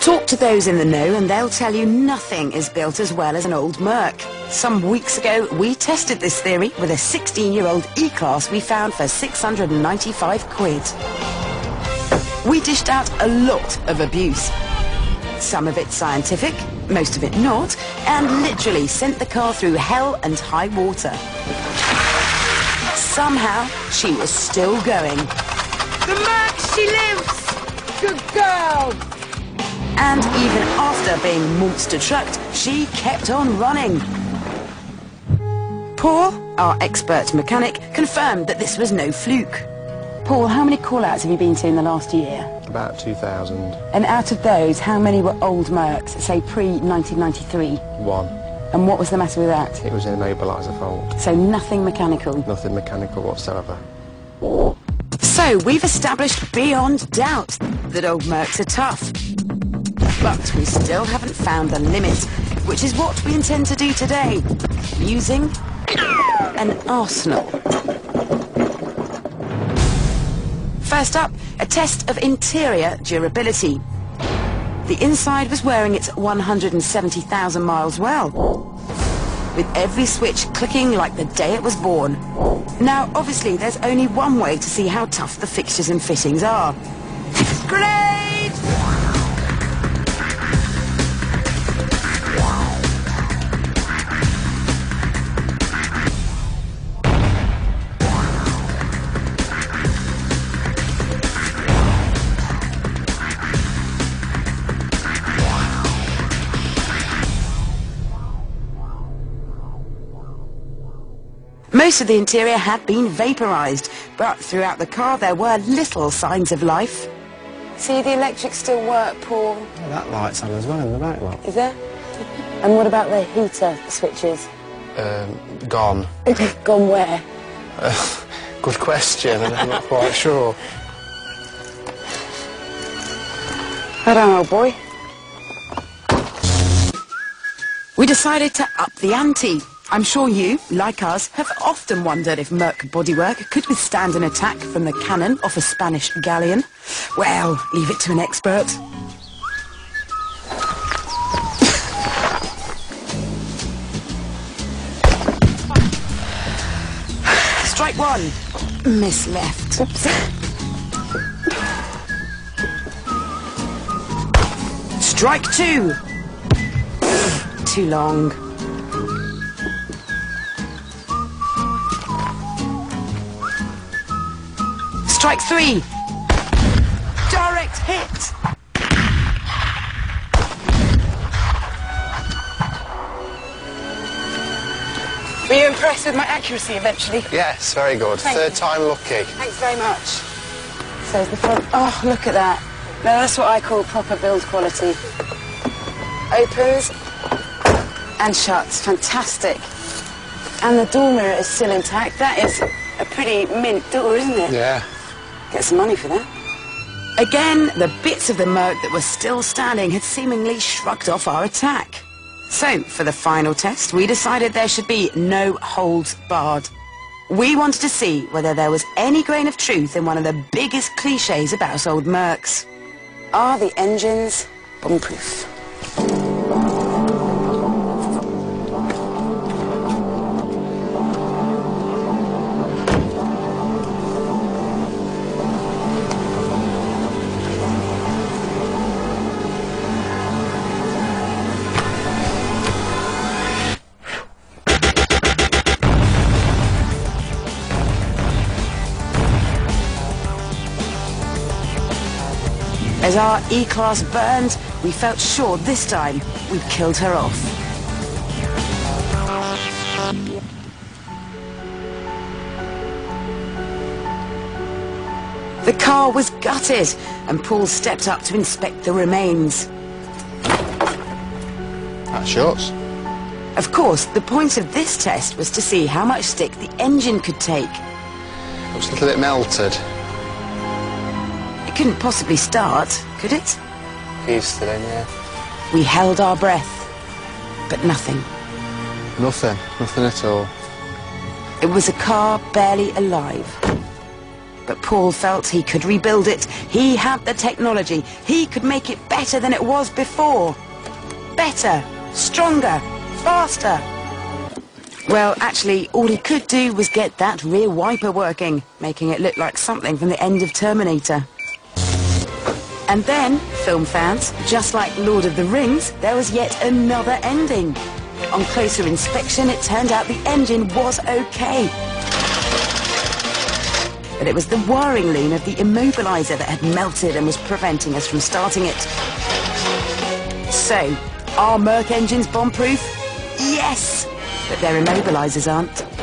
Talk to those in the know and they'll tell you nothing is built as well as an old Merc. Some weeks ago, we tested this theory with a 16-year-old E-Class we found for 695 quid. We dished out a lot of abuse. Some of it scientific, most of it not, and literally sent the car through hell and high water. Somehow, she was still going. The Merc, she lives! Good girl! And even after being monster trucked, she kept on running. Paul, our expert mechanic, confirmed that this was no fluke. Paul, how many call-outs have you been to in the last year? About 2,000. And out of those, how many were old Mercs, say pre-1993? One. And what was the matter with that? It was an immobiliser fault. So nothing mechanical? Nothing mechanical whatsoever. So we've established beyond doubt that old Mercs are tough. But we still haven't found the limit, which is what we intend to do today, using an arsenal. First up, a test of interior durability. The inside was wearing its 170,000 miles well, with every switch clicking like the day it was born. Now, obviously, there's only one way to see how tough the fixtures and fittings are. Grenade! Most of the interior had been vaporised, but throughout the car there were little signs of life. See, the electrics still work, Paul. Oh, that light's on as well in the back lot. Is there? And what about the heater switches? Gone. Gone where? Good question, and I'm not quite sure. I don't know, boy. We decided to up the ante. I'm sure you, like us, have often wondered if Merc bodywork could withstand an attack from the cannon off a Spanish galleon. Well, leave it to an expert. Strike one. Miss left. Strike two. Too long. Strike three. Direct hit. Were you impressed with my accuracy eventually? Yes, very good. Third time lucky. Thanks very much. So is the front. Oh, look at that. Now that's what I call proper build quality. Opens and shuts. Fantastic. And the door mirror is still intact. That is a pretty mint door, isn't it? Yeah. Get some money for that. Again, the bits of the Merc that were still standing had seemingly shrugged off our attack. So, for the final test, we decided there should be no holds barred. We wanted to see whether there was any grain of truth in one of the biggest cliches about old Mercs. Are the engines bomb-proof? As our E-Class burned, we felt sure this time we'd killed her off. The car was gutted, and Paul stepped up to inspect the remains. That shuts. Of course, the point of this test was to see how much stick the engine could take. Looks a little bit melted. It couldn't possibly start, could it? Keys still in, yeah. We held our breath, but nothing. Nothing at all. It was a car barely alive. But Paul felt he could rebuild it. He had the technology. He could make it better than it was before. Better, stronger, faster. Well, actually, all he could do was get that rear wiper working, making it look like something from the end of Terminator. And then, film fans, just like Lord of the Rings, there was yet another ending. On closer inspection, it turned out the engine was okay. But it was the wiring loom of the immobiliser that had melted and was preventing us from starting it. So, are Merc engines bomb-proof? Yes! But their immobilisers aren't.